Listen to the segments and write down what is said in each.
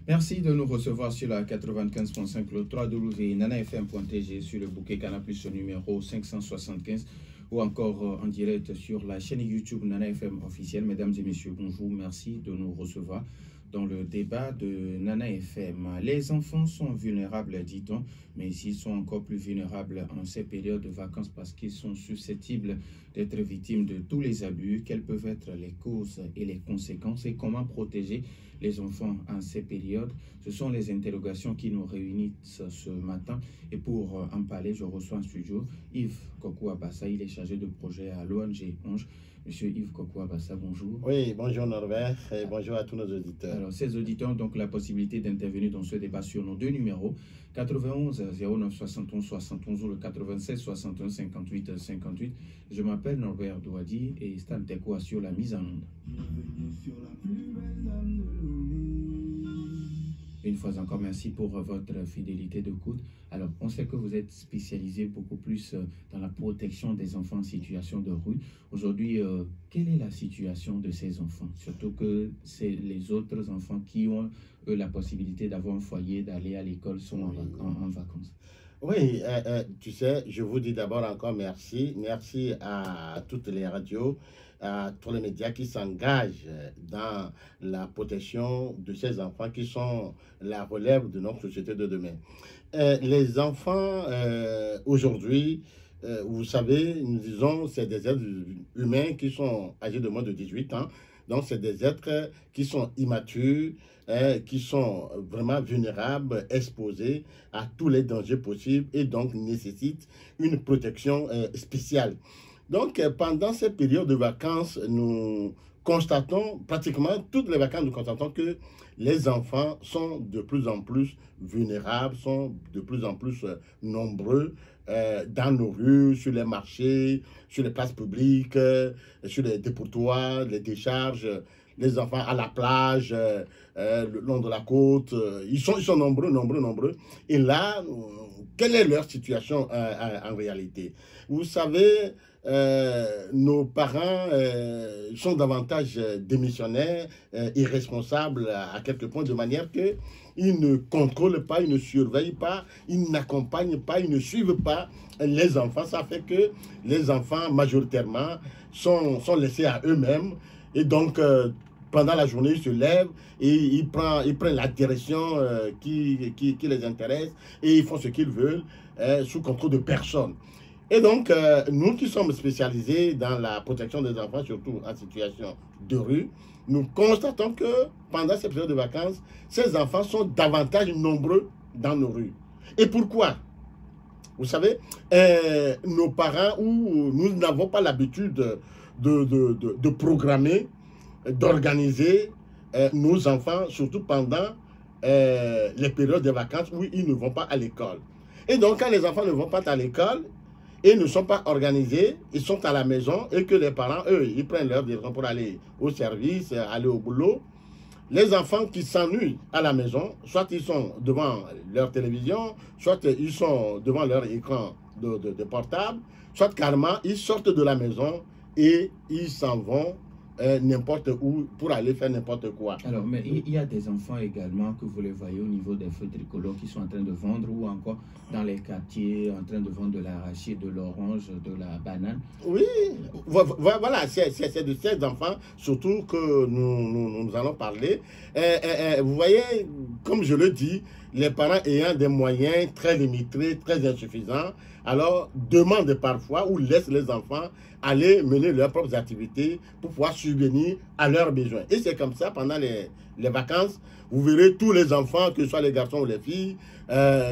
Merci de nous recevoir sur la 95.5, le www.nanafm.tg, sur le bouquet Canal Plus numéro 575 ou encore en direct sur la chaîne YouTube Nana FM officielle. Mesdames et messieurs, bonjour, merci de nous recevoir dans le débat de Nana FM. Les enfants sont vulnérables, dit-on, mais ils sont encore plus vulnérables en ces périodes de vacances parce qu'ils sont susceptibles d'être victimes de tous les abus. Quelles peuvent être les causes et les conséquences et comment protéger les enfants en ces périodes? Ce sont les interrogations qui nous réunissent ce matin. Et pour en parler, je reçois en studio Yves Kokou-Abassa. Il est chargé de projet à l'ONG Onge. Monsieur Yves Kokou-Abassa, bonjour. Oui, bonjour Norbert et bonjour à tous nos auditeurs. Alors, ces auditeurs ont donc la possibilité d'intervenir dans ce débat sur nos deux numéros, 91 09 71 71 ou le 96 61 58 58. Je m'appelle Norbert Douadi et Stan Teko assure la mise en onde. Une fois encore, merci pour votre fidélité d'écoute. Alors, on sait que vous êtes spécialisé beaucoup plus dans la protection des enfants en situation de rue. Aujourd'hui, quelle est la situation de ces enfants? Surtout que c'est les autres enfants qui ont la possibilité d'avoir un foyer, d'aller à l'école, sont en vacances. Oui, tu sais, je vous dis d'abord encore merci. Merci à toutes les radios, à tous les médias qui s'engagent dans la protection de ces enfants qui sont la relève de notre société de demain. Les enfants, aujourd'hui, vous savez, nous disons, c'est des êtres humains qui sont âgés de moins de 18 ans. Donc, c'est des êtres qui sont immatures, qui sont vraiment vulnérables, exposés à tous les dangers possibles et donc nécessitent une protection spéciale. Donc, pendant cette période de vacances, nous constatons, pratiquement toutes les vacances, nous constatons que les enfants sont de plus en plus vulnérables, sont de plus en plus nombreux dans nos rues, sur les marchés, sur les places publiques, sur les dépotoirs, les décharges, les enfants à la plage, le long de la côte. Ils sont nombreux. Et là, quelle est leur situation en réalité? Vous savez, nos parents sont davantage démissionnaires, irresponsables à quelques points, de manière que ils ne contrôlent pas, ils ne surveillent pas, ils n'accompagnent pas, ils ne suivent pas les enfants. Ça fait que les enfants, majoritairement, sont laissés à eux-mêmes. Et donc, pendant la journée, ils se lèvent et ils prennent la direction qui les intéresse et ils font ce qu'ils veulent sous contrôle de personne. Et donc, nous qui sommes spécialisés dans la protection des enfants, surtout en situation de rue, nous constatons que pendant cette période de vacances, ces enfants sont davantage nombreux dans nos rues. Et pourquoi? Vous savez, nos parents, où nous n'avons pas l'habitude de programmer, d'organiser nos enfants, surtout pendant les périodes de vacances où ils ne vont pas à l'école. Et donc, quand les enfants ne vont pas à l'école, et ne sont pas organisés, ils sont à la maison et que les parents, eux, ils prennent leur direction pour aller au service, aller au boulot. Les enfants qui s'ennuient à la maison, soit ils sont devant leur télévision, soit ils sont devant leur écran de portable, soit carrément ils sortent de la maison et ils s'en vont n'importe où pour aller faire n'importe quoi. Alors, mais il y a des enfants également que vous les voyez au niveau des feux tricolores qui sont en train de vendre ou encore dans les quartiers en train de vendre de l'arachide, de l'orange, de la banane. Oui, voilà, c'est de ces enfants surtout que nous allons parler. Vous voyez, comme je le dis, les parents ayant des moyens très limités, très insuffisants, alors demandent parfois ou laissent les enfants aller mener leurs propres activités pour pouvoir subvenir à leurs besoins. Et c'est comme ça, pendant les vacances, vous verrez tous les enfants, que ce soit les garçons ou les filles,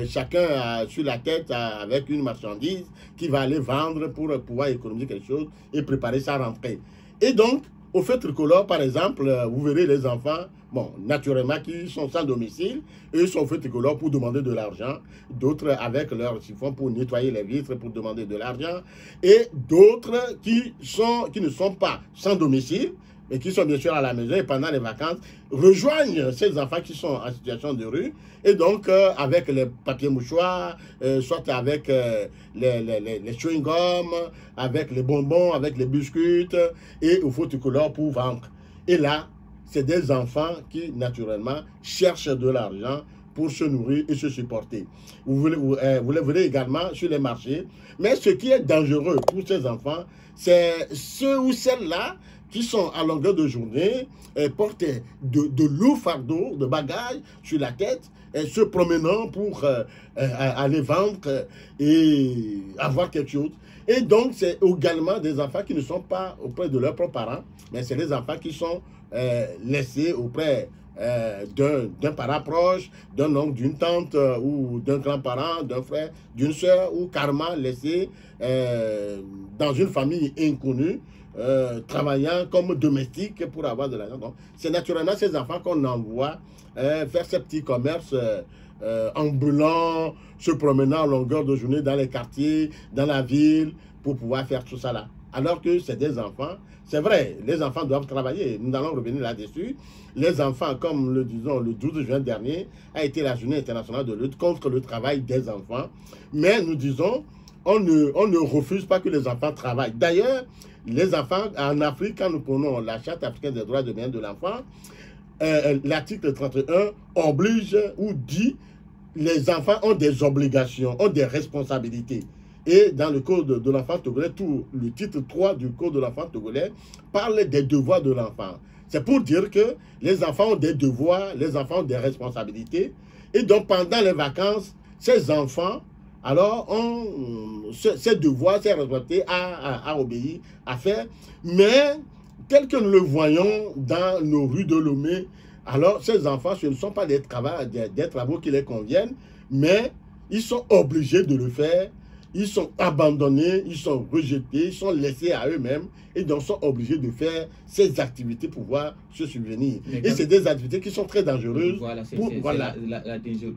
chacun sur la tête avec une marchandise qui va aller vendre pour pouvoir économiser quelque chose et préparer sa rentrée. Et donc, au feu tricolore, par exemple, vous verrez les enfants, bon, naturellement, qui sont sans domicile, eux sont au feu tricolore pour demander de l'argent, d'autres avec leur chiffon pour nettoyer les vitres, pour demander de l'argent, et d'autres qui ne sont pas sans domicile, mais qui sont bien sûr à la maison et pendant les vacances, rejoignent ces enfants qui sont en situation de rue, et donc avec les papiers mouchoirs, soit avec les chewing-gums, avec les bonbons, avec les biscuits, et au feu tricolore pour vendre. Et là, c'est des enfants qui, naturellement, cherchent de l'argent pour se nourrir et se supporter. Vous le verrez également sur les marchés. Mais ce qui est dangereux pour ces enfants, c'est ceux ou celles-là qui sont à longueur de journée, portent de lourds fardeaux, de bagages sur la tête, se promenant pour aller vendre et avoir quelque chose. Et donc, c'est également des enfants qui ne sont pas auprès de leurs propres parents, mais c'est des enfants qui sont laissés auprès d'un parent proche, d'un oncle, d'une tante ou d'un grand-parent, d'un frère, d'une soeur, ou carrément laissés dans une famille inconnue, travaillant comme domestique pour avoir de l'argent. Donc, c'est naturellement ces enfants qu'on envoie faire ces petits commerces ambulants, se promenant à longueur de journée dans les quartiers, dans la ville, pour pouvoir faire tout ça là. Alors que c'est des enfants, c'est vrai, les enfants doivent travailler. Nous allons revenir là-dessus. Les enfants, comme le disons, le 12 juin dernier, a été la journée internationale de lutte contre le travail des enfants. Mais nous disons, on ne refuse pas que les enfants travaillent. D'ailleurs, les enfants, en Afrique, quand nous prenons la Charte africaine des droits de l'homme et de l'enfant, l'article 31 oblige ou dit les enfants ont des obligations, ont des responsabilités. Et dans le Code de l'enfant togolais, tout le titre 3 du Code de l'enfant togolais parle des devoirs de l'enfant. C'est pour dire que les enfants ont des devoirs, les enfants ont des responsabilités. Et donc, pendant les vacances, ces enfants, alors, ont ces devoirs, ces responsabilités à obéir, à faire. Mais, tel que nous le voyons dans nos rues de Lomé, alors, ces enfants, ce ne sont pas des travaux qui les conviennent, mais ils sont obligés de le faire. Ils sont abandonnés, ils sont rejetés, ils sont laissés à eux-mêmes et donc sont obligés de faire ces activités pour pouvoir se subvenir. Et c'est des activités qui sont très dangereuses. Voilà, c'est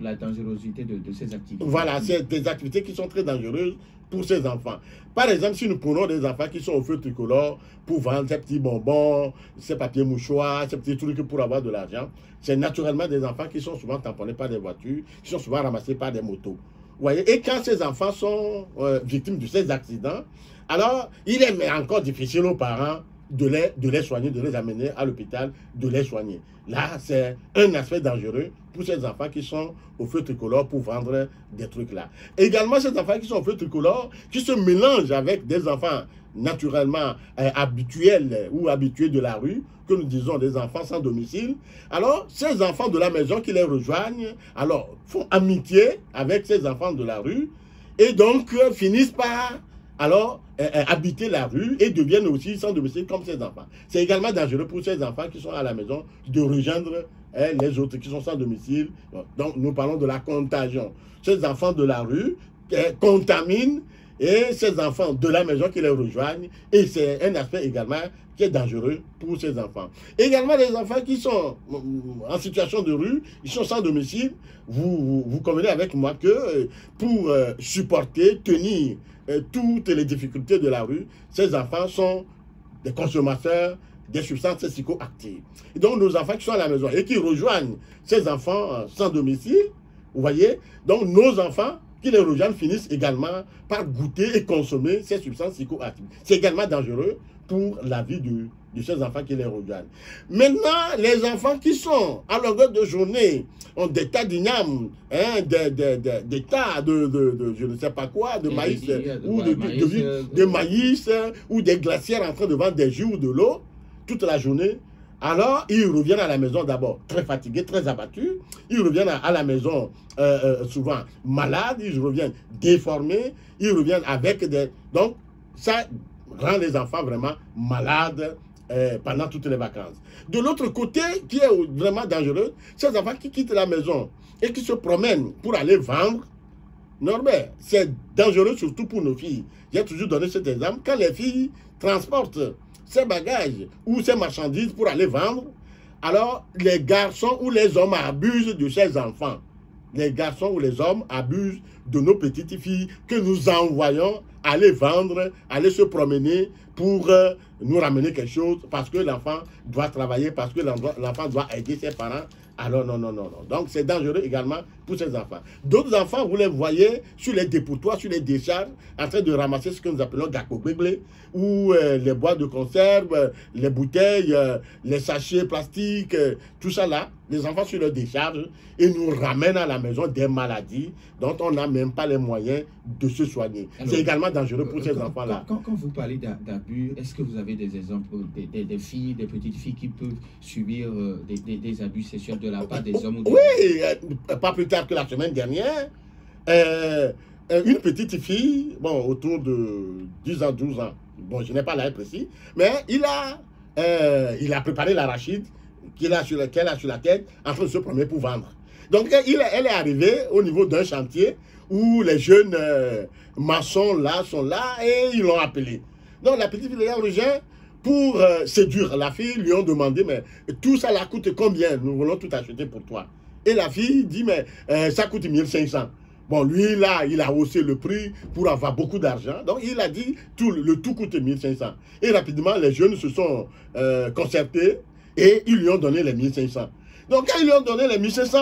la dangerosité de ces activités. Voilà, c'est des activités qui sont très dangereuses pour ces enfants. Par exemple, si nous prenons des enfants qui sont au feu tricolore pour vendre ces petits bonbons, ces papiers mouchoirs, ces petits trucs pour avoir de l'argent, c'est naturellement des enfants qui sont souvent tamponnés par des voitures, qui sont souvent ramassés par des motos. Voyez, et quand ces enfants sont victimes de ces accidents, alors il est encore difficile aux parents de les soigner, de les amener à l'hôpital, de les soigner. Là, c'est un aspect dangereux pour ces enfants qui sont au feu tricolore pour vendre des trucs là. Également, ces enfants qui sont au feu tricolore, qui se mélangent avec des enfants naturellement habituels ou habitués de la rue, que nous disons des enfants sans domicile. Alors, ces enfants de la maison qui les rejoignent, alors, font amitié avec ces enfants de la rue et donc finissent par, alors, habiter la rue et deviennent aussi sans domicile comme ces enfants. C'est également dangereux pour ces enfants qui sont à la maison de rejoindre les autres qui sont sans domicile. Donc, nous parlons de la contagion. Ces enfants de la rue contaminent et ces enfants de la maison qui les rejoignent. Et c'est un aspect également qui est dangereux pour ces enfants. Également, les enfants qui sont en situation de rue, ils sont sans domicile. Vous convenez avec moi que pour supporter, tenir toutes les difficultés de la rue, ces enfants sont des consommateurs des substances psychoactives. Et donc, nos enfants qui sont à la maison et qui rejoignent ces enfants sans domicile, vous voyez, donc nos enfants qui les rejoignent finissent également par goûter et consommer ces substances psychoactives. C'est également dangereux pour la vie de ces enfants qui les rejoignent. Maintenant, les enfants qui sont à longueur de journée ont des tas d'igname, des tas de je ne sais pas quoi, de maïs, ou de maïs, ou des glacières en train de vendre des jus ou de l'eau toute la journée. Alors, ils reviennent à la maison d'abord très fatigués, très abattus. Ils reviennent à la maison souvent malades. Ils reviennent déformés. Ils reviennent avec des... Donc, ça rend les enfants vraiment malades pendant toutes les vacances. De l'autre côté, qui est vraiment dangereux, ces enfants qui quittent la maison et qui se promènent pour aller vendre. Norbert, c'est dangereux surtout pour nos filles. J'ai toujours donné cet exemple. Quand les filles transportent ces bagages ou ces marchandises pour aller vendre, alors les garçons ou les hommes abusent de ces enfants. Les garçons ou les hommes abusent de nos petites filles que nous envoyons aller vendre, aller se promener pour nous ramener quelque chose, parce que l'enfant doit travailler, parce que l'enfant doit aider ses parents. Alors non, non, non, non. Donc c'est dangereux également pour ces enfants. D'autres enfants, vous les voyez sur les dépotoirs, sur les décharges, en train de ramasser ce que nous appelons gakobéglé, ou les boîtes de conserve, les bouteilles, les sachets plastiques, tout ça là, les enfants sur les décharges, et nous ramènent à la maison des maladies dont on n'a même pas les moyens de se soigner. C'est également dangereux pour ces enfants-là. Quand vous parlez d'abus, est-ce que vous avez des exemples des filles, des petites filles qui peuvent subir des abus sexuels de la part des hommes ou des Oui, pas plus tard que la semaine dernière, une petite fille, bon, autour de 10 ans, 12 ans, bon, je n'ai pas l'âge précis, mais il a préparé l'arachide qu'elle a sur la tête en train de se promener pour vendre. Donc, elle est arrivée au niveau d'un chantier où les jeunes maçons là sont là et ils l'ont appelé. Donc, la petite fille l'a rejoint pour séduire la fille, lui ont demandé, mais tout ça la coûte combien? Nous voulons tout acheter pour toi. Et la fille dit, mais ça coûte 1500. Bon, lui, là, il a haussé le prix pour avoir beaucoup d'argent. Donc, il a dit, le tout coûte 1500. Et rapidement, les jeunes se sont concertés et ils lui ont donné les 1500. Donc, quand ils lui ont donné les 1500,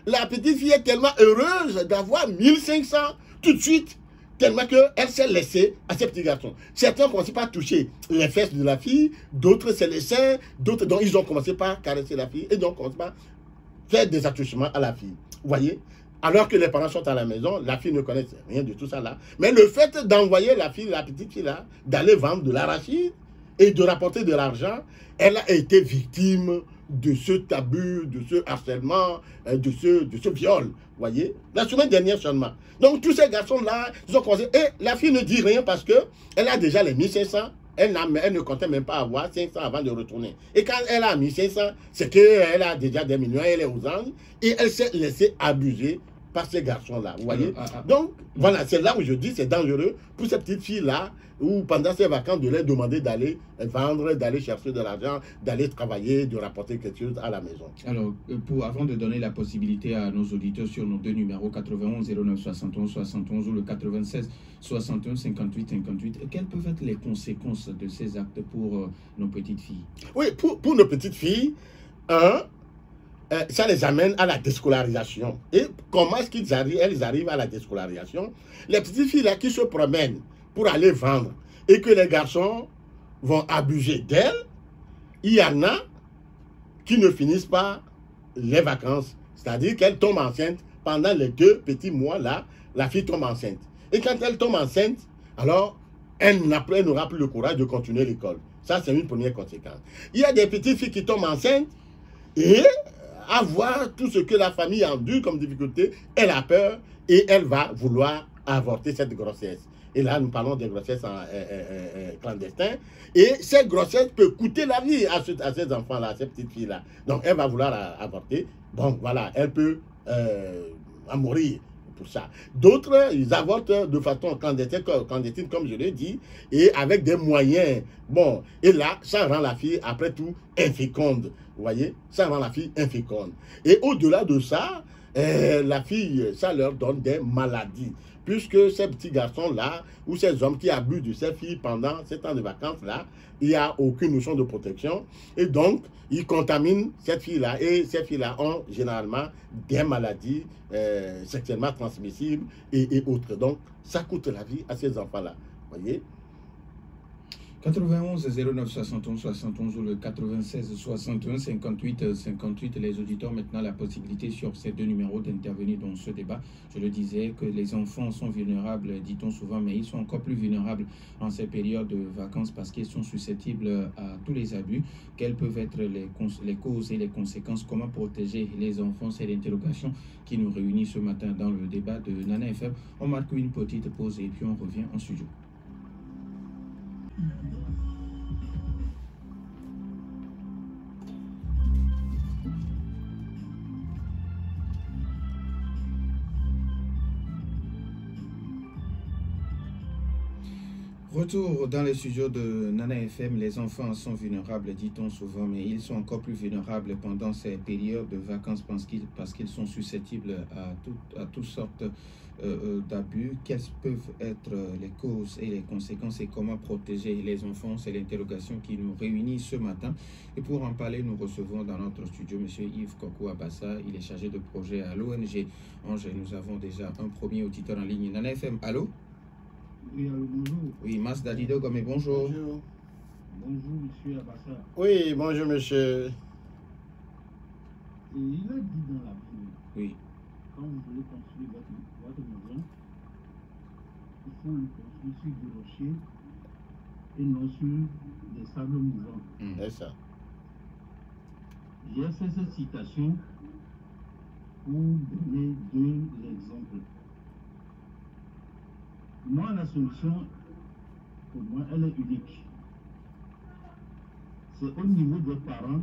la petite fille est tellement heureuse d'avoir 1500 tout de suite, tellement qu'elle s'est laissée à ces petits garçons. Certains ont commencé par toucher les fesses de la fille, d'autres c'est les seins, d'autres, donc ils ont commencé par caresser la fille et donc commencé par faire des attouchements à la fille. Vous voyez? Alors que les parents sont à la maison, la fille ne connaît rien de tout ça là. Mais le fait d'envoyer la petite fille là, d'aller vendre de l'arachide et de rapporter de l'argent, elle a été victime de ce abus, de ce harcèlement, de ce viol. Vous voyez? La semaine dernière seulement. Donc tous ces garçons-là, ils ont commencé. Et la fille ne dit rien parce qu'elle a déjà les 1500. Elle ne comptait même pas avoir 500 avant de retourner. Et quand elle a 1500, c'est qu'elle a déjà des millions, elle est aux anges. Et elle s'est laissée abuser par ces garçons-là. Vous voyez? Donc, voilà, c'est là où je dis c'est dangereux pour ces petites filles-là, ou pendant ces vacances, de leur demander d'aller vendre, d'aller chercher de l'argent, d'aller travailler, de rapporter quelque chose à la maison. Alors, avant de donner la possibilité à nos auditeurs sur nos deux numéros 91 09 71 71 ou le 96 61 58 58, quelles peuvent être les conséquences de ces actes pour nos petites filles? Oui, pour nos petites filles, ça les amène à la déscolarisation. Et comment est-ce qu'elles arrivent à la déscolarisation? Les petites filles là qui se promènent pour aller vendre et que les garçons vont abuser d'elles, il y en a qui ne finissent pas les vacances. C'est-à-dire qu'elles tombent enceintes pendant les 2 petits mois là, la fille tombe enceinte. Et quand elle tombe enceinte, alors elle n'aura plus le courage de continuer l'école. Ça, c'est une première conséquence. Il y a des petites filles qui tombent enceintes et à voir tout ce que la famille endure comme difficulté, elle a peur et elle va vouloir avorter cette grossesse. Et là, nous parlons des grossesses clandestines. Et cette grossesse peut coûter la vie à ces enfants-là, à ces petites filles-là. Donc, elle va vouloir avorter. Bon, voilà, elle peut en mourir pour ça. D'autres, ils avortent de façon clandestine, comme je l'ai dit, et avec des moyens. Bon, et là, ça rend la fille, après tout, inféconde. Vous voyez? Ça rend la fille inféconde. Et au-delà de ça, la fille, ça leur donne des maladies. Puisque ces petits garçons-là, ou ces hommes qui abusent de ces filles pendant ces temps de vacances-là, il n'y a aucune notion de protection. Et donc, ils contaminent cette fille-là. Et ces filles-là ont généralement des maladies sexuellement transmissibles et autres. Donc, ça coûte la vie à ces enfants-là. Vous voyez? 91 09 71 71 ou le 96 61 58 58. Les auditeurs ont maintenant la possibilité sur ces deux numéros d'intervenir dans ce débat. Je le disais que les enfants sont vulnérables, dit-on souvent, mais ils sont encore plus vulnérables en ces périodes de vacances parce qu'ils sont susceptibles à tous les abus. Quelles peuvent être les causes et les conséquences? Comment protéger les enfants? C'est l'interrogation qui nous réunit ce matin dans le débat de Nana FM. On marque une petite pause et puis on revient en studio. Retour dans les studios de Nana FM. Les enfants sont vulnérables, dit-on souvent, mais ils sont encore plus vulnérables pendant ces périodes de vacances parce qu'ils sont susceptibles à toutes sortes d'abus. Quelles peuvent être les causes et les conséquences et comment protéger les enfants? C'est l'interrogation qui nous réunit ce matin. Et pour en parler, nous recevons dans notre studio M. Yves Kokou Abassa. Il est chargé de projet à l'ONG Angers. Nous avons déjà un premier auditeur en ligne. Nana FM, allô? Oui, allô, bonjour. Oui, Mas Dadido Gomé, bonjour. Bonjour. Bonjour, monsieur Abassa. Oui, bonjour, monsieur. Et il a dit dans la Bible, Oui, quand vous voulez construire votre maison, il faut le construire sur des rochers et non sur des sables mouvants. C'est ça. J'ai fait cette citation pour donner deux exemples. Moi, la solution, pour moi, elle est unique. C'est au niveau des parents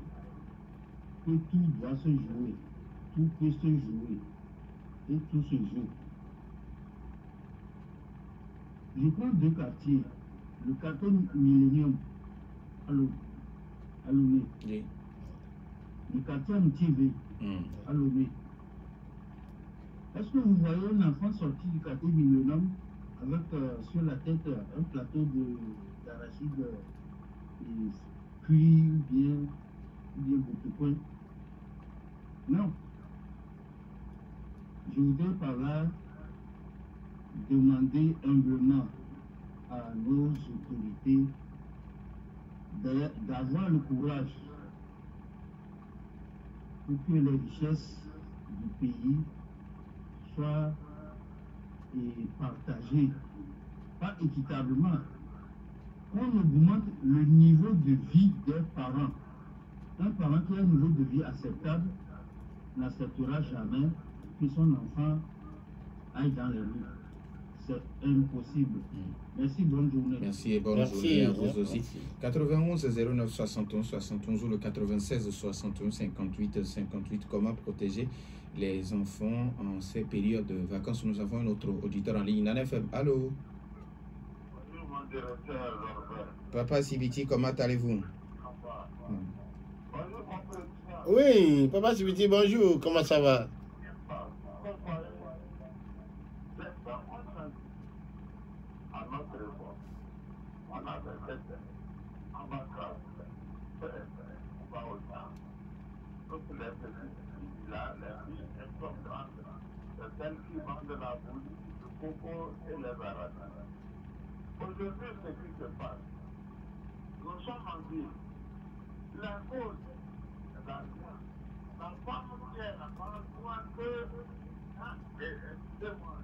que tout doit se jouer. Tout peut se jouer. Et tout se joue. Je prends deux quartiers. Le quartier Millennium, à Lomé. oui. Le quartier Amitié, à Lomé. Est-ce que vous voyez un enfant sorti du quartier Millennium avec sur la tête un plateau d'arachide cuit ou bien beaucoup de points? Non. Je voudrais par là demander humblement à nos autorités d'avoir le courage pour que les richesses du pays soient partagées, pas équitablement. On augmente le niveau de vie des parents. Un parent qui a un niveau de vie acceptable n'acceptera jamais que son enfant aille dans les rues. C'est impossible. Merci, bonne journée. Merci et bonne journée à vous aussi. 91 09 71 71 ou le 96 61 58 58. Comment protéger les enfants en ces périodes de vacances? Nous avons un autre auditeur en ligne. Nana FM, allô? Bonjour, mon directeur Norbert. Papa Sibiti, comment allez-vous? Bonjour, mon président. Oui, Papa Sibiti, bonjour. Comment ça va? À notre époque, on avait cette en vacances, on va au temps. Toutes les petites filles là, les filles, elles sont grandes. C'est celles qui vendent la boule, le coco et les baranes. Aujourd'hui, ce qui se passe, nous sommes en ville. La cause, c'est l'argent. La femme qui est la femme doit que, excusez-moi,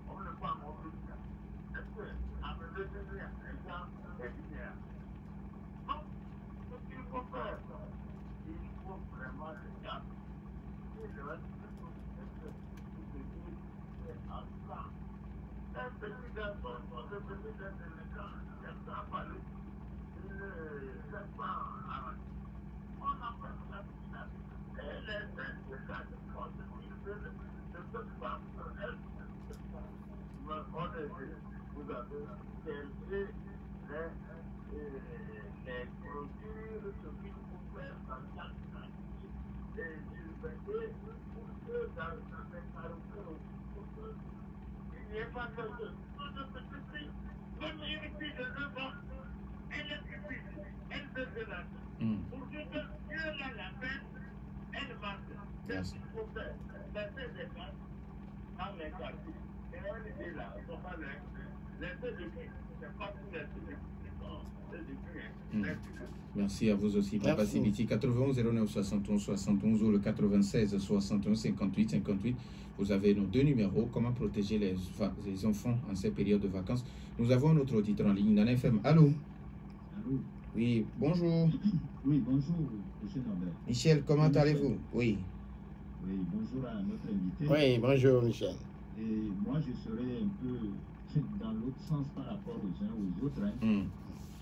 on ne peut pas montrer. Est-ce que, à me devenir un gens est binaire? Non, ce qu'il faut faire, il faut vraiment le faire. Et le reste, c'est en ça. Un petit garçon, son devenu d'un élégant, il a parlé. C'est pas arrêté. On a fait ça. Et les syndicats de force, ils veulent de cette femme, elle, on est dit, vous avez cherché les produits, ce qu'il faut faire dans chaque quartier, et liberté pour que dans les carrefours, il n'y ait pas de petites filles. Même une fille de 9 ans, elle est stupide, elle veut de l'argent. Pour que Dieu la peine, elle marche. C'est ce qu'il faut faire. Laissez des gens dans les quartiers. Et elle est là, ils ne sont pas là. Laissez des filles, c'est pas pour laisser des filles. Merci à vous aussi, Papa Sibiti. 91 09 71 71 ou le 96 61 58 58. Vous avez nos deux numéros. Comment protéger les enfants en ces périodes de vacances? Nous avons un autre auditeur en ligne. Nana FM, allô? Allô? Oui, bonjour. Oui, bonjour, monsieur Norbert. Michel, comment allez-vous? Oui. Oui, bonjour à notre invité. Oui, bonjour, Michel. Et moi, je serais un peu dans l'autre sens par rapport aux uns aux autres.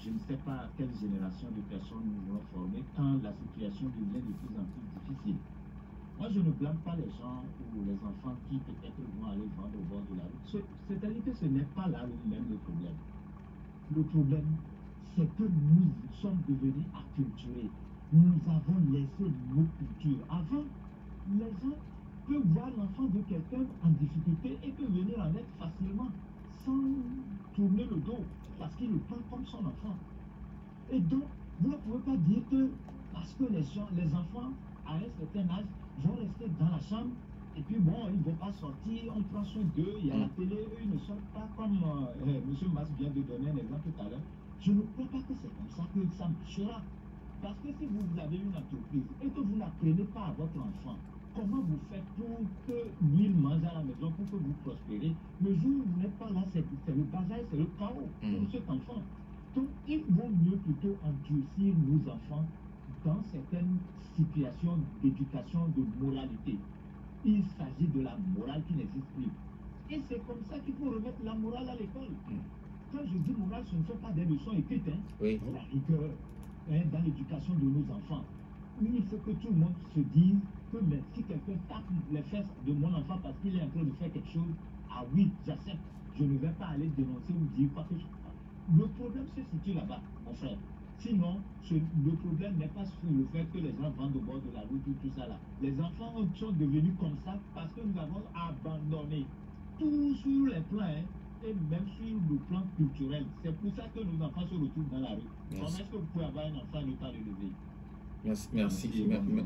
Je ne sais pas à quelle génération de personnes nous allons former quand la situation devient de plus en plus difficile. Moi, je ne blâme pas les gens ou les enfants qui peut-être vont aller vendre au bord de la route. C'est-à-dire que ce n'est pas là même le problème. Le problème, c'est que nous sommes devenus acculturés. Nous avons laissé nos cultures. Avant, les gens peuvent voir l'enfant de quelqu'un en difficulté et peut venir en aide facilement, sans tourner le dos, parce qu'il le prend comme son enfant. Et donc, vous ne pouvez pas dire que parce que les enfants, à un certain âge, vont rester dans la chambre, et puis bon, ils ne vont pas sortir, on prend soin d'eux, il y a la télé, eux, ils ne sortent pas comme M. Mas vient de donner un exemple tout à l'heure. Je ne crois pas que c'est comme ça que ça marchera. Parce que si vous avez une entreprise et que vous n'apprenez pas à votre enfant, comment vous faites pour que lui mange à la maison, pour que vous prospérez? Le jour où vous n'êtes pas là, c'est le bazar, c'est le chaos pour cet enfant. Donc, il vaut mieux plutôt endurcir nos enfants dans certaines situations d'éducation, de moralité. Il s'agit de la morale qui n'existe plus. Et c'est comme ça qu'il faut remettre la morale à l'école. Quand je dis morale, ce ne sont pas des leçons écrites, hein. Oui. La rigueur dans l'éducation de nos enfants. Il faut que tout le monde se dise que mais, si quelqu'un tape les fesses de mon enfant parce qu'il est en train de faire quelque chose, ah oui, j'accepte. Je ne vais pas aller dénoncer ou dire quoi que ce soit. Le problème se situe là-bas, mon frère. Sinon, le problème n'est pas sur le fait que les gens vendent au bord de la route ou tout ça là. Les enfants sont devenus comme ça parce que nous avons abandonné tout sur les plans, hein, et même sur le plan culturel. C'est pour ça que nos enfants se retrouvent dans la rue. Comment est-ce que vous pouvez avoir un enfant le temps de lever?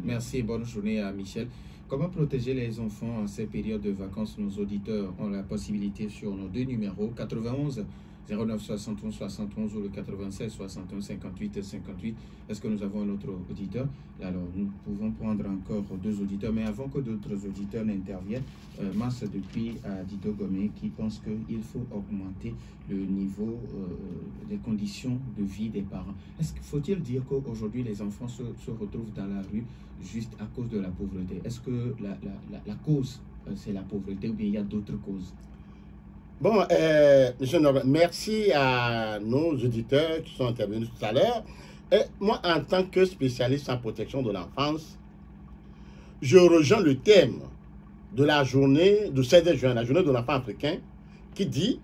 Merci et bonne journée à Michel. Comment protéger les enfants en ces périodes de vacances? Nos auditeurs ont la possibilité sur nos deux numéros 91 09 71 71 ou le 96 61 58 58. Est-ce que nous avons un autre auditeur? Alors, nous pouvons prendre encore deux auditeurs, mais avant que d'autres auditeurs n'interviennent, Mas depuis Dito Gomé qui pense qu'il faut augmenter le niveau des conditions de vie des parents. Faut-il dire qu'aujourd'hui les enfants se retrouvent dans la rue juste à cause de la pauvreté? Est-ce que la cause c'est la pauvreté ou bien il y a d'autres causes? Bon, M. Norbert, merci à nos auditeurs qui sont intervenus tout à l'heure. Moi, en tant que spécialiste en protection de l'enfance, je rejoins le thème de la journée du 16 juin, la journée de l'enfant africain, qui dit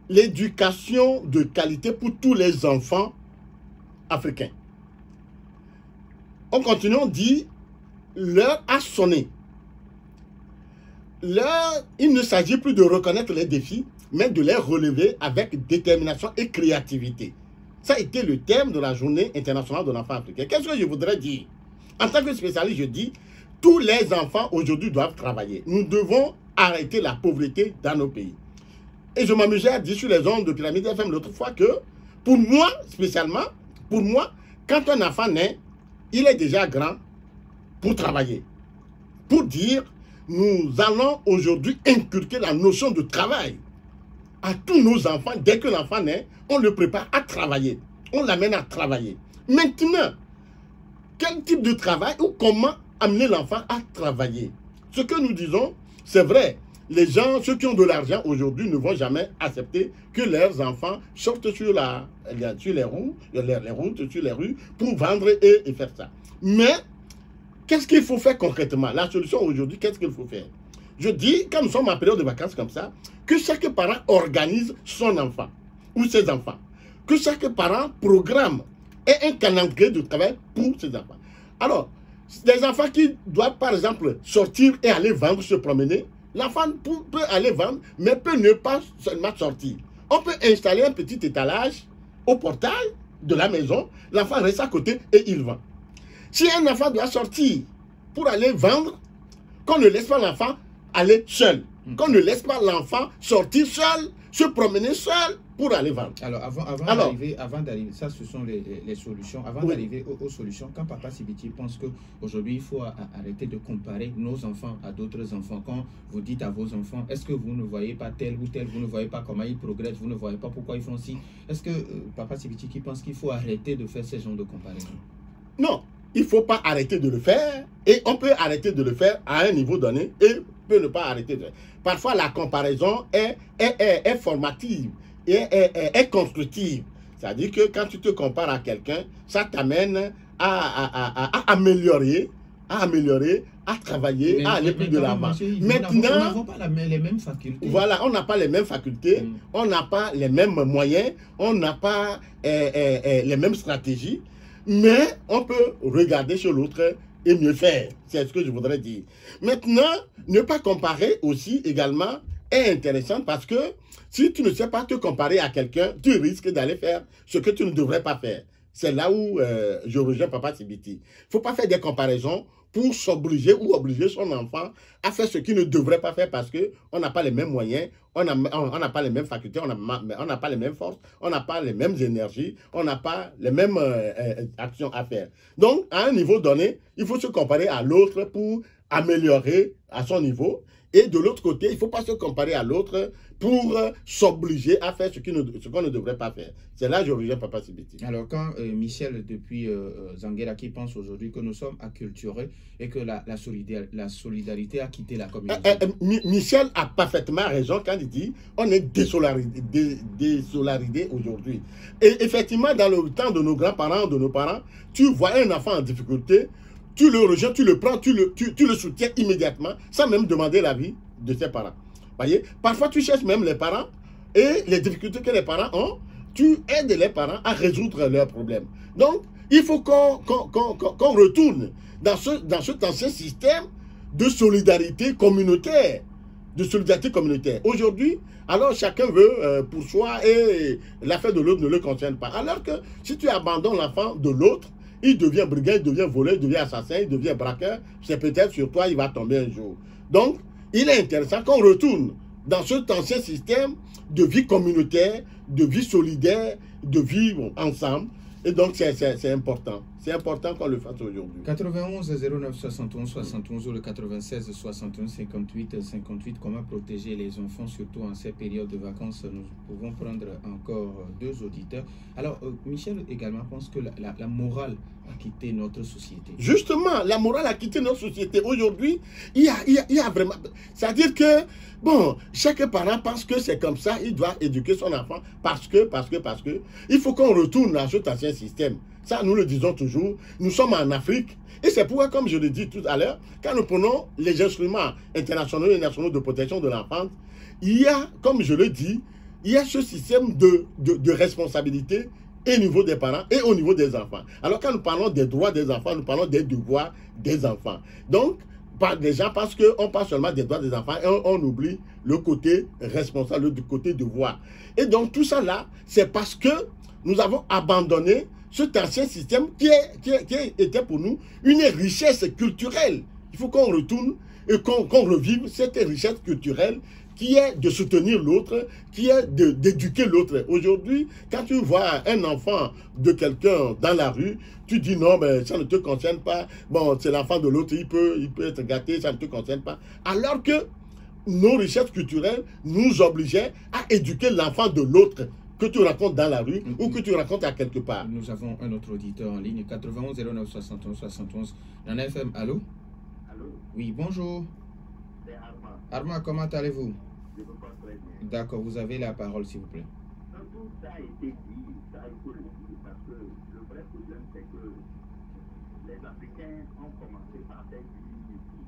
l'éducation de qualité pour tous les enfants africains. On continue, on dit l'heure a sonné. Là, il ne s'agit plus de reconnaître les défis, mais de les relever avec détermination et créativité. Ça a été le thème de la journée internationale de l'enfant africain. Qu'est-ce que je voudrais dire? En tant que spécialiste, je dis, tous les enfants aujourd'hui doivent travailler. Nous devons arrêter la pauvreté dans nos pays. Et je m'amusais à dire sur les ondes de Pyramide FM l'autre fois que, pour moi, spécialement, pour moi, quand un enfant naît, il est déjà grand pour travailler. Pour dire, nous allons aujourd'hui inculquer la notion de travail à tous nos enfants. Dès que l'enfant naît, on le prépare à travailler. On l'amène à travailler. Maintenant, quel type de travail ou comment amener l'enfant à travailler? Ce que nous disons, c'est vrai. Les gens, ceux qui ont de l'argent aujourd'hui, ne vont jamais accepter que leurs enfants sortent sur les routes, sur les rues, pour vendre et faire ça. Mais, qu'est-ce qu'il faut faire concrètement? La solution aujourd'hui, qu'est-ce qu'il faut faire? Je dis, comme nous sommes en période de vacances comme ça, que chaque parent organise son enfant ou ses enfants. Que chaque parent programme et un calendrier de travail pour ses enfants. Alors, des enfants qui doivent par exemple sortir et aller vendre, se promener, l'enfant peut aller vendre, mais peut ne pas seulement sortir. On peut installer un petit étalage au portail de la maison, l'enfant reste à côté et il vend. Si un enfant doit sortir pour aller vendre, qu'on ne laisse pas l'enfant aller seul. Qu'on ne laisse pas l'enfant sortir seul, se promener seul pour aller vendre. Alors, avant d'arriver, ça ce sont les solutions. Avant d'arriver aux solutions, quand Papa Sibiti pense qu'aujourd'hui il faut arrêter de comparer nos enfants à d'autres enfants, quand vous dites à vos enfants, est-ce que vous ne voyez pas tel ou tel, vous ne voyez pas comment ils progressent, vous ne voyez pas pourquoi ils font ci, est-ce que Papa Sibiti qui pense qu'il faut arrêter de faire ce genre de comparaison? Non, il ne faut pas arrêter de le faire, et on peut arrêter de le faire à un niveau donné et peut ne pas arrêter de le faire. Parfois la comparaison est formative et est constructive. C'est-à-dire que quand tu te compares à quelqu'un, ça t'amène à améliorer à travailler, Mais- à aller mais plus quand de même, l'avant. monsieur, nous Maintenant, n'avons pas les mêmes facultés. voilà, on n'a pas les mêmes facultés, Mm. on n'a pas les mêmes moyens, on n'a pas les mêmes stratégies, mais on peut regarder sur l'autre et mieux faire. C'est ce que je voudrais dire. Maintenant, ne pas comparer aussi également est intéressant parce que si tu ne sais pas te comparer à quelqu'un, tu risques d'aller faire ce que tu ne devrais pas faire. C'est là où je rejoins Papa Sibiti. Il ne faut pas faire des comparaisons pour s'obliger ou obliger son enfant à faire ce qu'il ne devrait pas faire parce qu'on n'a pas les mêmes moyens, on n'a pas les mêmes facultés, on n'a pas les mêmes forces, on n'a pas les mêmes énergies, on n'a pas les mêmes actions à faire. Donc, à un niveau donné, il faut se comparer à l'autre pour améliorer à son niveau. Et de l'autre côté, il ne faut pas se comparer à l'autre pour s'obliger à faire ce qu'on ne devrait pas faire. C'est là que je rejoins Papa Sibiti. Alors, quand Michel, depuis Zanguera, qui pense aujourd'hui que nous sommes acculturés et que la solidarité a quitté la communauté. Michel a parfaitement raison quand il dit on est désolarisé aujourd'hui. Et effectivement, dans le temps de nos grands-parents, de nos parents, tu vois un enfant en difficulté, tu le rejoins, tu le prends, tu le soutiens immédiatement, sans même demander l'avis de ses parents. Voyez, parfois tu cherches même les parents et les difficultés que les parents ont, tu aides les parents à résoudre leurs problèmes. Donc, il faut qu'on retourne dans cet ancien système de solidarité communautaire. Aujourd'hui, alors chacun veut pour soi et l'affaire de l'autre ne le concerne pas. Alors que si tu abandonnes l'enfant de l'autre, il devient brigand, il devient voleur, il devient assassin, il devient braqueur. C'est peut-être sur toi il va tomber un jour. Donc, il est intéressant qu'on retourne dans cet ancien système de vie communautaire, de vie solidaire, de vie ensemble. Et donc, c'est important. C'est important qu'on le fasse aujourd'hui. 91 09 71 71 ou le 96 61 58 58. Comment protéger les enfants, surtout en ces périodes de vacances? Nous pouvons prendre encore deux auditeurs. Alors, Michel également pense que la morale a quitté notre société. Justement, la morale a quitté notre société. Aujourd'hui, il y a vraiment... C'est-à-dire que, bon, chaque parent pense que c'est comme ça, il doit éduquer son enfant parce que... Il faut qu'on retourne à cet ancien système. Ça, nous le disons toujours. Nous sommes en Afrique. Et c'est pourquoi, comme je l'ai dit tout à l'heure, quand nous prenons les instruments internationaux et nationaux de protection de l'enfance, il y a, comme je le dis, il y a ce système de responsabilité au niveau des parents et au niveau des enfants. Alors, quand nous parlons des droits des enfants, nous parlons des devoirs des enfants. Donc, les gens pensent qu'on parle seulement des droits des enfants et on oublie le côté responsable, le côté devoir. Et donc, tout ça là, c'est parce que nous avons abandonné cet ancien système qui était pour nous une richesse culturelle. Il faut qu'on retourne et qu'on revive cette richesse culturelle qui est de soutenir l'autre, qui est d'éduquer l'autre. Aujourd'hui, quand tu vois un enfant de quelqu'un dans la rue, tu dis non, mais ça ne te concerne pas. Bon, c'est l'enfant de l'autre, il peut être gâté, ça ne te concerne pas. Alors que nos richesses culturelles nous obligeaient à éduquer l'enfant de l'autre que tu racontes dans la rue ou que tu racontes à quelque part. Nous avons un autre auditeur en ligne, 91 09 71 71. Nana FM, allô? Allô? Oui, bonjour. C'est Armand. Armand, comment allez-vous? Je me porte très bien. D'accord, vous avez la parole, s'il vous plaît. Donc, tout ça a été dit, ça il faut le dire, parce que le vrai problème, c'est que les Africains ont commencé par faire du mimétisme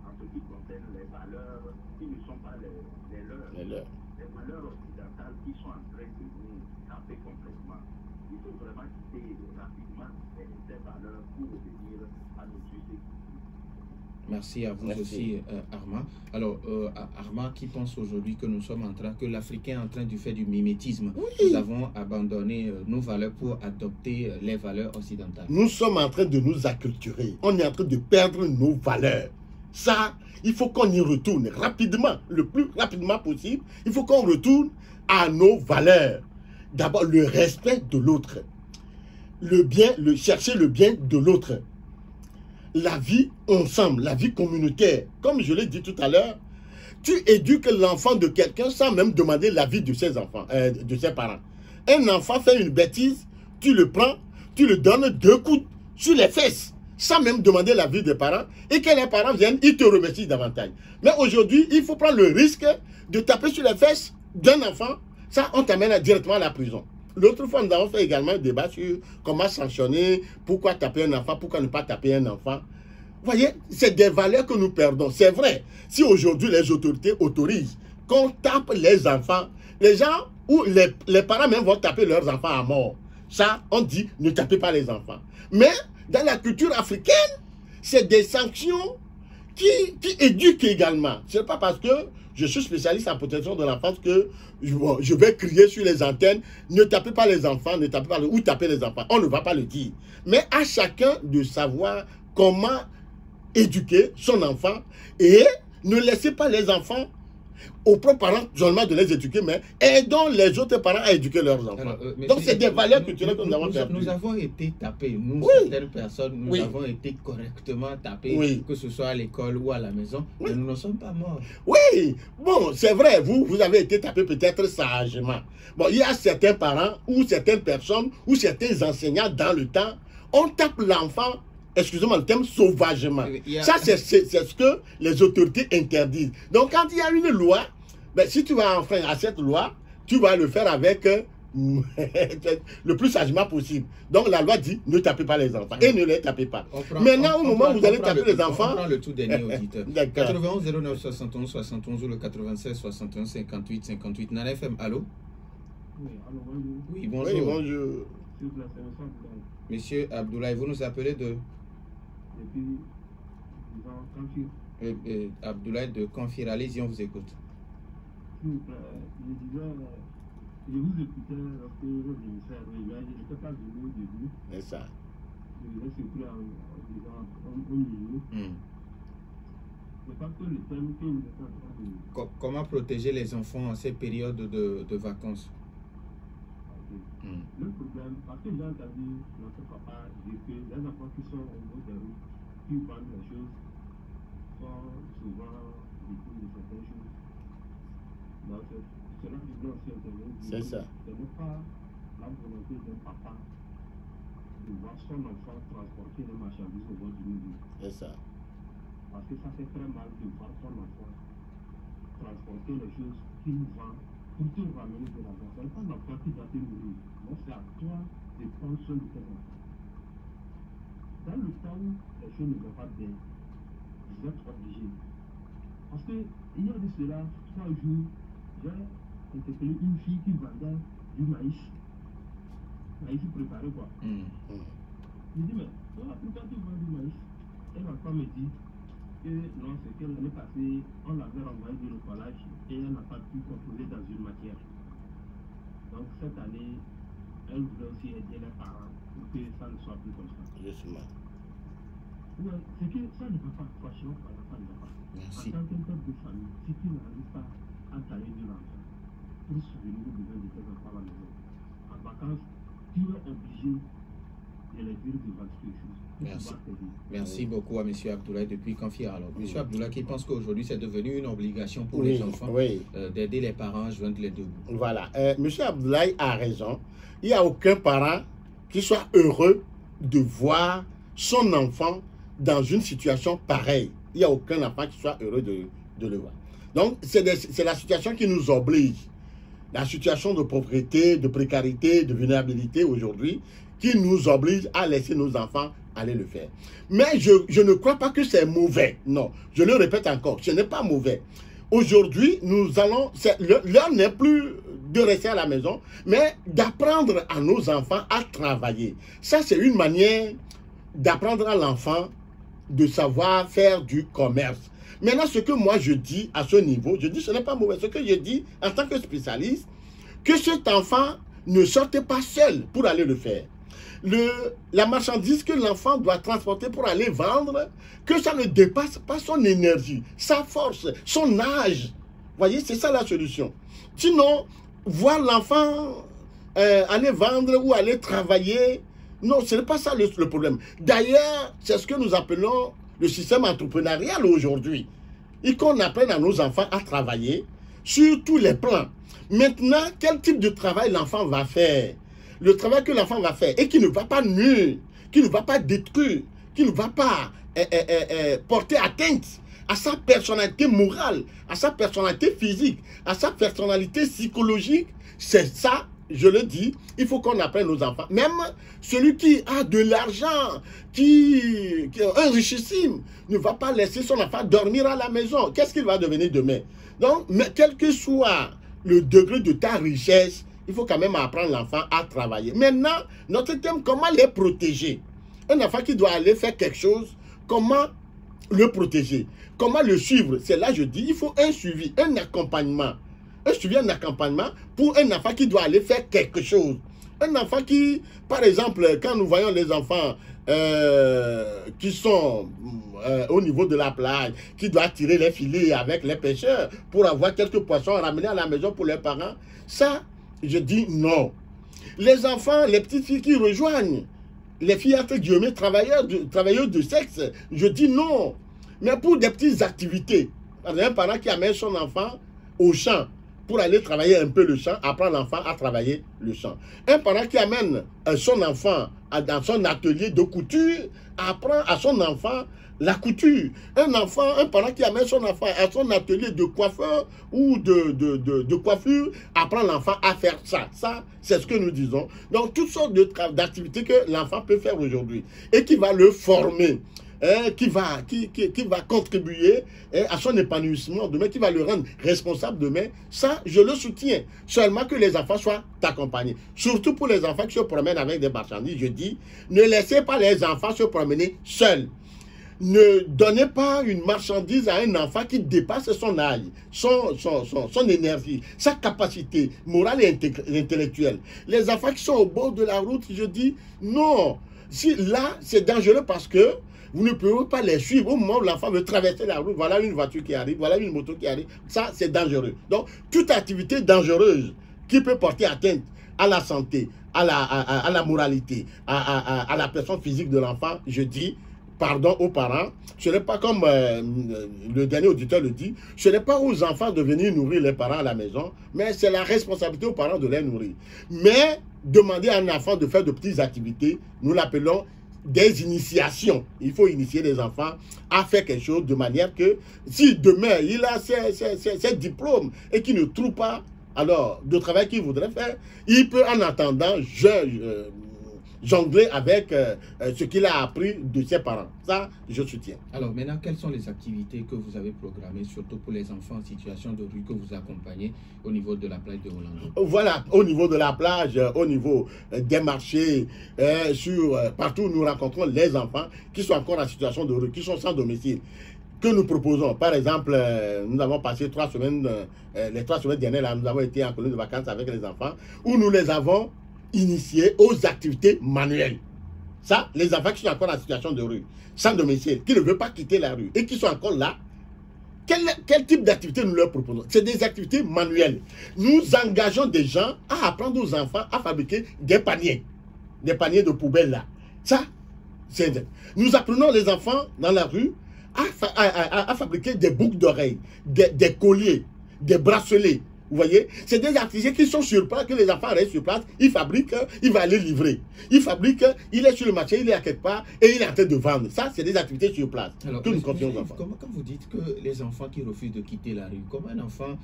en ce qui concerne les valeurs qui ne sont pas les leurs. Les valeurs occidentales qui sont en train de nous taper complètement. Il faut vraiment quitter rapidement ces valeurs pour revenir à nos sociétés. Merci à vous aussi, Armand. Alors, Armand, qui pense aujourd'hui que nous sommes en train, que l'Africain est en train de faire du mimétisme. Oui. Nous avons abandonné nos valeurs pour adopter les valeurs occidentales. Nous sommes en train de nous acculturer. On est en train de perdre nos valeurs. Ça, il faut qu'on y retourne rapidement, le plus rapidement possible. Il faut qu'on retourne à nos valeurs. D'abord, le respect de l'autre. Chercher le bien de l'autre. La vie ensemble, la vie communautaire. Comme je l'ai dit tout à l'heure, tu éduques l'enfant de quelqu'un sans même demander l'avis de ses enfants, de ses parents. Un enfant fait une bêtise, tu le prends, tu le donnes 2 coups sur les fesses, sans même demander l'avis des parents, et que les parents viennent, ils te remercient davantage. Mais aujourd'hui, il faut prendre le risque de taper sur les fesses d'un enfant, ça on t'amène directement à la prison. L'autre fois, nous avons fait également un débat sur comment sanctionner, pourquoi taper un enfant, pourquoi ne pas taper un enfant. voyez, c'est des valeurs que nous perdons. C'est vrai, si aujourd'hui les autorités autorisent qu'on tape les enfants, les gens ou les parents même vont taper leurs enfants à mort. Ça, on dit, ne tapez pas les enfants. Mais dans la culture africaine, c'est des sanctions qui éduquent également. Ce n'est pas parce que je suis spécialiste en protection de l'enfance que je vais crier sur les antennes, ne tapez pas les enfants, ne tapez pas ou tapez les enfants. On ne va pas le dire. Mais à chacun de savoir comment éduquer son enfant et ne laissez pas les enfants aux propres parents seulement de les éduquer, mais aidons les autres parents à éduquer leurs enfants. Alors, donc c'est des valeurs culturelles que nous avons perdues. Nous avons été tapés, nous, certaines personnes, nous avons été correctement tapés, que ce soit à l'école ou à la maison, mais nous ne sommes pas morts. Oui, bon, c'est vrai, vous avez été tapés peut-être sagement. Bon, il y a certains parents ou certaines personnes ou certains enseignants dans le temps, on tape l'enfant, excusez-moi le terme, sauvagement. Ça, c'est ce que les autorités interdisent. Donc, quand il y a une loi, ben, si tu vas enfreindre à cette loi, tu vas le faire avec le plus sagement possible. Donc, la loi dit, ne tapez pas les enfants et ne les tapez pas. Maintenant, au moment où vous allez taper les enfants... On prend le tout dernier auditeur. 91 09 71 71 ou le 96 61 58 58. Nana FM, allô? Oui, allô, bonjour. Oui, bonjour. Oui, bonjour. Monsieur Abdoulaye, vous nous appelez de... Depuis, disons, Confir. Abdoulaye de Confir, allez-y, on vous écoute. Je disais, je vous écoutais lorsque je me suis arrivé, je n'étais pas venu au début. C'est ça. Je me suis pris au milieu. Je pense que le thème que vous êtes en train de... Comment protéger les enfants en ces périodes de vacances? Le problème, parce que j'ai entendu notre papa dire que les enfants qui sont au bout des routes, qui vendent les choses, sont souvent victimes de certaines choses. Donc, c'est là que je dois aussi intervenir. C'est ça. Ce n'est pas la volonté d'un papa de voir son enfant transporter les marchandises au bord du midi. C'est ça. Parce que ça fait très mal de voir son enfant transporter les choses qu'il vend pour te ramener de l'argent. Ce n'est pas l'enfant qui va te nourrir. Mais c'est à toi de prendre soin de tes enfants. Dans le temps où les choses ne vont pas bien, vous êtes obligé. Parce qu'il y a de cela 3 jours, j'ai interpellé une fille qui vendait du maïs. Maïs préparé quoi. Je dis, mais pourquoi tu vends du maïs? Et l'enfant me dit que non, c'est que l'année passée, on l'avait renvoyé du recollage et elle n'a pas pu composer dans une matière. Donc cette année, elle voulait aussi aider les parents pour que ça ne soit plus comme ça. Justement. Ouais, c'est que ça ne va pas, franchement, ça ne va pas. Merci. En tant qu'un père de famille, si tu n'arrives pas à tailler de l'enfant pour subvenir aux besoins de tes enfants à la maison, en vacances, tu es obligé de les dire de vendre quelque chose. Merci. Merci beaucoup à M. Abdoulaye depuis Confir. Alors, M. Abdoulaye qui pense qu'aujourd'hui c'est devenu une obligation pour les enfants d'aider les parents à joindre les deux bouts. Voilà. M. Abdoulaye a raison. Il n'y a aucun parent qui soit heureux de voir son enfant dans une situation pareille. Il n'y a aucun enfant qui soit heureux de le voir. Donc, c'est la situation qui nous oblige. La situation de pauvreté, de précarité, de vulnérabilité aujourd'hui qui nous oblige à laisser nos enfants aller le faire. Mais je ne crois pas que c'est mauvais. Non, je le répète encore, ce n'est pas mauvais. Aujourd'hui, nous allons... L'heure n'est plus de rester à la maison, mais d'apprendre à nos enfants à travailler. Ça, c'est une manière d'apprendre à l'enfant de savoir faire du commerce. Maintenant, ce que moi je dis à ce niveau, je dis ce n'est pas mauvais. Ce que je dis en tant que spécialiste, que cet enfant ne sorte pas seul pour aller le faire. La marchandise que l'enfant doit transporter pour aller vendre, que ça ne dépasse pas son énergie, sa force, son âge. Vous voyez, c'est ça la solution. Sinon, voir l'enfant aller vendre ou aller travailler, non, ce n'est pas ça le problème. D'ailleurs, c'est ce que nous appelons le système entrepreneurial aujourd'hui. Et qu'on apprenne à nos enfants à travailler sur tous les plans. Maintenant, quel type de travail l'enfant va faire? Le travail que l'enfant va faire et qui ne va pas nuire, qui ne va pas détruire, qui ne va pas porter atteinte à sa personnalité morale, à sa personnalité physique, à sa personnalité psychologique, c'est ça je le dis, il faut qu'on apprenne aux enfants. Même celui qui a de l'argent, qui est un richissime, ne va pas laisser son enfant dormir à la maison. Qu'est-ce qu'il va devenir demain? Donc, mais quel que soit le degré de ta richesse, il faut quand même apprendre l'enfant à travailler. Maintenant, notre thème, comment les protéger? Un enfant qui doit aller faire quelque chose, comment le protéger? Comment le suivre? C'est là, je dis, il faut un suivi, un accompagnement. Un suivi, un accompagnement pour un enfant qui doit aller faire quelque chose. Un enfant qui, par exemple, quand nous voyons les enfants qui sont au niveau de la plage, qui doivent tirer les filets avec les pêcheurs pour avoir quelques poissons ramenés à la maison pour leurs parents, ça, je dis non. Les enfants, les petites filles qui rejoignent les filles entre guillemets travailleuses de sexe, je dis non. Mais pour des petites activités, un parent qui amène son enfant au champ pour aller travailler un peu le champ, apprendre l'enfant à travailler le champ. Un parent qui amène son enfant dans son atelier de couture, apprend à son enfant la couture. Un parent qui amène son enfant à son atelier de coiffeur ou de coiffure, apprend l'enfant à faire ça. Ça, c'est ce que nous disons. Donc, toutes sortes d'activités que l'enfant peut faire aujourd'hui et qui va le former. Qui va contribuer à son épanouissement demain, qui va le rendre responsable demain, ça, je le soutiens. Seulement que les enfants soient accompagnés. Surtout pour les enfants qui se promènent avec des marchandises, je dis, ne laissez pas les enfants se promener seuls. Ne donnez pas une marchandise à un enfant qui dépasse son âge, son énergie, sa capacité morale et intellectuelle. Les enfants qui sont au bord de la route, je dis, non. Là, c'est dangereux parce que vous ne pouvez pas les suivre au moment où l'enfant veut traverser la route. Voilà une voiture qui arrive, voilà une moto qui arrive. Ça, c'est dangereux. Donc, toute activité dangereuse qui peut porter atteinte à la santé, à la moralité, à la personne physique de l'enfant, je dis, pardon aux parents, ce n'est pas comme le dernier auditeur le dit, ce n'est pas aux enfants de venir nourrir les parents à la maison, mais c'est la responsabilité aux parents de les nourrir. Mais demander à un enfant de faire de petites activités, nous l'appelons des initiations. Il faut initier les enfants à faire quelque chose de manière que si demain il a ses diplômes et qu'il ne trouve pas alors de travail qu'il voudrait faire, il peut en attendant jongler avec ce qu'il a appris de ses parents. Ça, je soutiens. Alors maintenant, quelles sont les activités que vous avez programmées, surtout pour les enfants en situation de rue que vous accompagnez au niveau de la plage de Rolando? Voilà, au niveau de la plage, au niveau des marchés, partout où nous rencontrons les enfants qui sont encore en situation de rue, qui sont sans domicile. Que nous proposons. Par exemple, nous avons passé 3 semaines, les 3 semaines dernières, là, nous avons été en colonie de vacances avec les enfants, où nous les avons initiés aux activités manuelles. Ça, les enfants qui sont encore en situation de rue, sans domicile, qui ne veulent pas quitter la rue et qui sont encore là, quel type d'activité nous leur proposons? C'est des activités manuelles. Nous engageons des gens à apprendre aux enfants à fabriquer des paniers de poubelles là. Ça, c'est... Nous apprenons les enfants dans la rue à fabriquer des boucles d'oreilles, des colliers, des bracelets. Vous voyez, c'est des activités qui sont sur place, que les enfants restent sur place, ils fabriquent, il va aller livrer. Il fabrique, il est sur le marché, il est à quelque part et il est en train de vendre. Ça, c'est des activités sur place. Alors, que nous confions aux enfants. Quand vous dites que les enfants qui refusent de quitter la rue, comment un enfant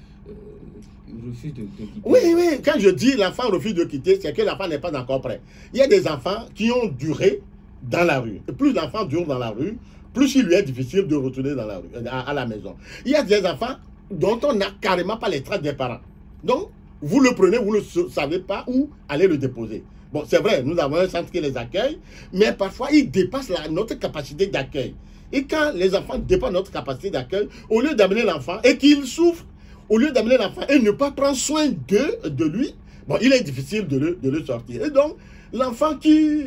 refuse de quitter? Oui, oui, quand je dis l'enfant refuse de quitter, c'est que l'enfant n'est pas encore prêt. Il y a des enfants qui ont duré dans la rue. Et plus d'enfants durent dans la rue, plus il lui est difficile de retourner dans la rue, à la maison. Il y a des enfants dont on n'a carrément pas les traces des parents. Donc, vous le prenez, vous ne savez pas où aller le déposer. Bon, c'est vrai, nous avons un centre qui les accueille, mais parfois, ils dépassent notre capacité d'accueil. Et quand les enfants dépassent notre capacité d'accueil, au lieu d'amener l'enfant et qu'il souffre, au lieu d'amener l'enfant et ne pas prendre soin de lui, bon, il est difficile de le sortir. Et donc, l'enfant qui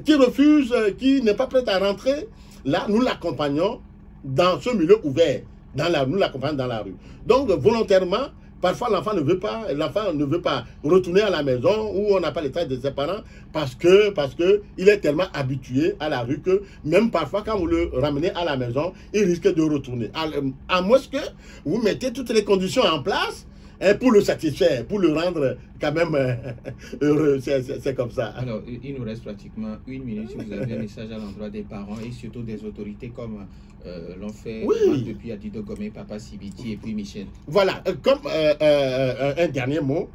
refuse, qui n'est pas prêt à rentrer, là, nous l'accompagnons dans ce milieu ouvert. Nous l'accompagnons dans la rue. Donc, volontairement, parfois l'enfant ne veut pas retourner à la maison où on n'a pas les traces de ses parents parce que il est tellement habitué à la rue que même parfois quand vous le ramenez à la maison, il risque de retourner. À moins que vous mettez toutes les conditions en place pour le satisfaire, pour le rendre quand même heureux. C'est comme ça. Alors, il nous reste pratiquement 1 minute. Si vous avez un message à l'endroit des parents et surtout des autorités comme l'ont fait depuis Adido Gomé, Papa Sibiti et puis Michel. Voilà, comme un dernier mot,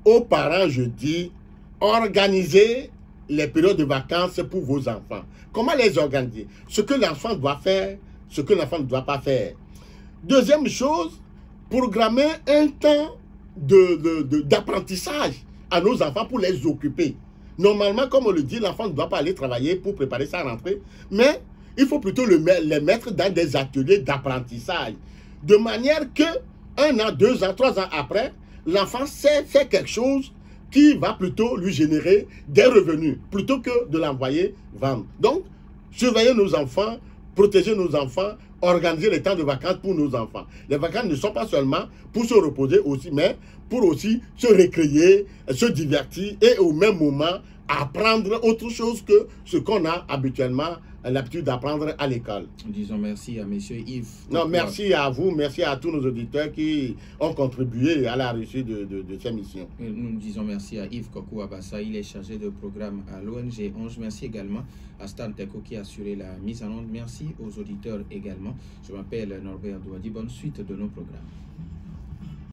aux parents, je dis, organisez les périodes de vacances pour vos enfants. Comment les organiser? Ce que l'enfant doit faire, ce que l'enfant ne doit pas faire. Deuxième chose, programmer un temps d'apprentissage à nos enfants pour les occuper. Normalement, comme on le dit, l'enfant ne doit pas aller travailler pour préparer sa rentrée, mais il faut plutôt les mettre dans des ateliers d'apprentissage, de manière que 1 an, 2 ans, 3 ans après, l'enfant sait faire quelque chose qui va plutôt lui générer des revenus, plutôt que de l'envoyer vendre. Donc, surveiller nos enfants, protéger nos enfants, organiser les temps de vacances pour nos enfants. Les vacances ne sont pas seulement pour se reposer aussi, mais pour aussi se récréer, se divertir et au même moment apprendre autre chose que ce qu'on a habituellement l'habitude d'apprendre à l'école. Disons merci à M. Yves. Non, merci à vous, merci à tous nos auditeurs qui ont contribué à la réussite de cette mission. Nous disons merci à Yves Kokou Abassa, il est chargé de programme à l'ONG 11. Merci également à Stan Teko qui a assuré la mise en onde. Merci aux auditeurs également. Je m'appelle Norbert Douadi. Bonne suite de nos programmes.